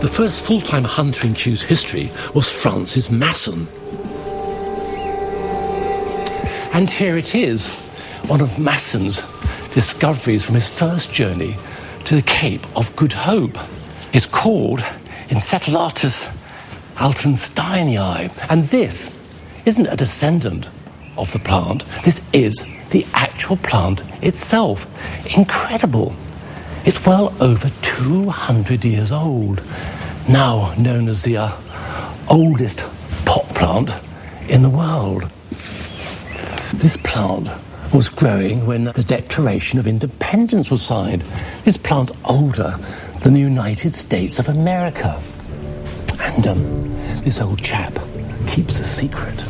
The first full-time hunter in Kew's history was Francis Masson. And here it is, one of Masson's discoveries from his first journey to the Cape of Good Hope. It's called Encephalatus altensteinii. And this isn't a descendant of the plant. This is the actual plant itself. Incredible. It's well over 200 years old, now known as the oldest pot plant in the world. This plant was growing when the Declaration of Independence was signed. This plant's older than the United States of America. And this old chap keeps a secret.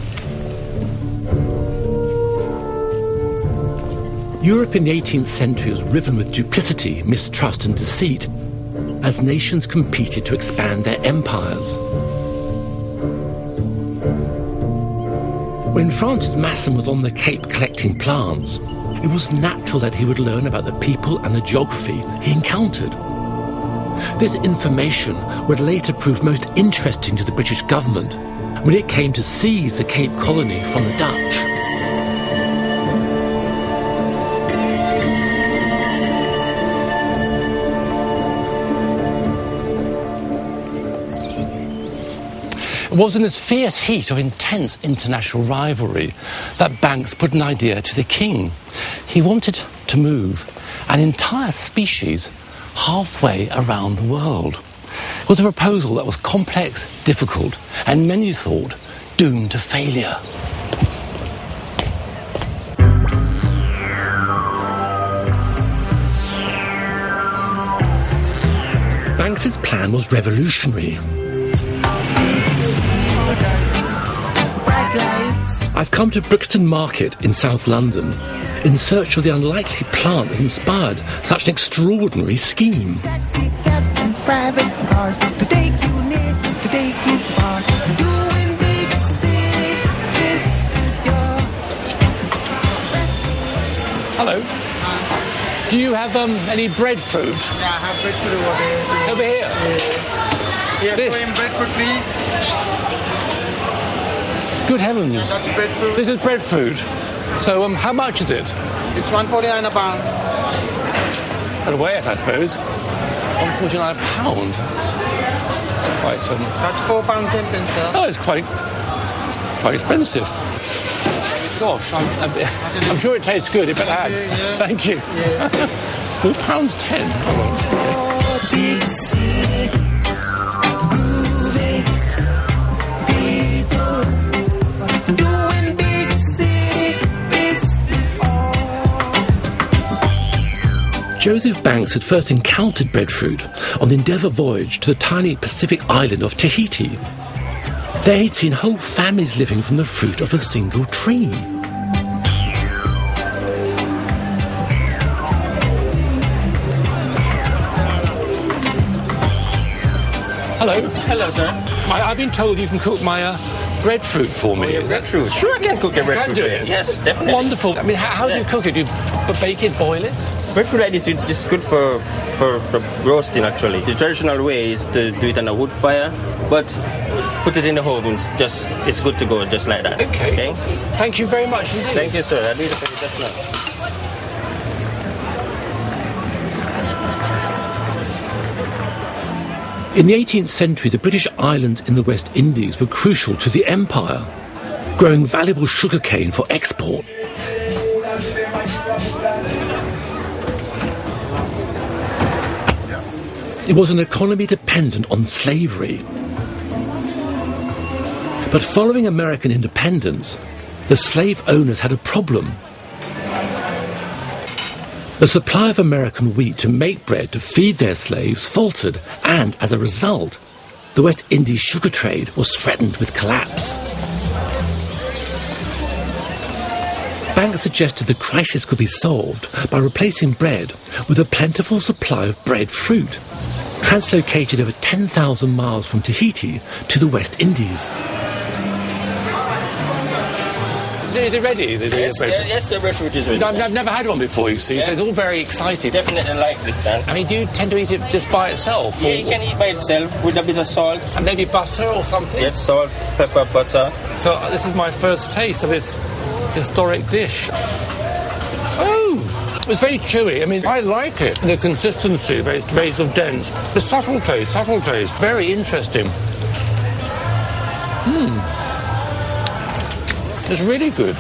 Europe in the 18th century was riven with duplicity, mistrust and deceit as nations competed to expand their empires. When Francis Masson was on the Cape collecting plants, it was natural that he would learn about the people and the geography he encountered. This information would later prove most interesting to the British government when it came to seize the Cape Colony from the Dutch. It was in this fierce heat of intense international rivalry that Banks put an idea to the king. He wanted to move an entire species halfway around the world. It was a proposal that was complex, difficult, and many thought doomed to failure. Banks's plan was revolutionary. I've come to Brixton Market in South London in search of the unlikely plant that inspired such an extraordinary scheme. Hello. Do you have any breadfruit? Yeah, I have breadfruit over here. Here, breadfruit, please. Good heavens. Yeah, that's breadfruit. This is breadfruit. So how much is it? It's $1.49 a pound. Gotta weigh it, I suppose. £1.49 a pound. It's quite That's £4.10, sir. Oh, it's quite expensive. Gosh, I'm sure it tastes good. It better add. Yeah. Thank you. Yeah. £4.10. Joseph Banks had first encountered breadfruit on the Endeavour voyage to the tiny Pacific island of Tahiti. There he'd seen whole families living from the fruit of a single tree. Hello. Hello, sir. I've been told you can cook my breadfruit for me. Oh, breadfruit? Sure, I can cook your breadfruit. You can do it? Yes, definitely. Wonderful. I mean, how do you cook it? Do you bake it, boil it? Breadfruit like this is good for roasting, actually. The traditional way is to do it on a wood fire, but put it in the oven. It's good to go just like that. Okay. Thank you very much indeed. Thank you, sir. I'll do it for you just now. In the 18th century, the British islands in the West Indies were crucial to the empire, growing valuable sugarcane for export. It was an economy dependent on slavery. But following American independence, the slave owners had a problem. The supply of American wheat to make bread to feed their slaves faltered, and as a result, the West Indies sugar trade was threatened with collapse. Banks suggested the crisis could be solved by replacing bread with a plentiful supply of breadfruit, translocated over 10,000 miles from Tahiti to the West Indies. Is it ready? Yes, the breadfruit is ready. I've never had one before, you see, so it's all very exciting. Definitely like this, Dan. I mean, do you tend to eat it just by itself? Yeah, you can eat by itself with a bit of salt. And maybe butter or something? Yes, salt, pepper, butter. So this is my first taste of this historic dish. Oh, it's very chewy. I mean, I like it. The consistency, very sort of dense. The subtle taste. Very interesting. It's really good.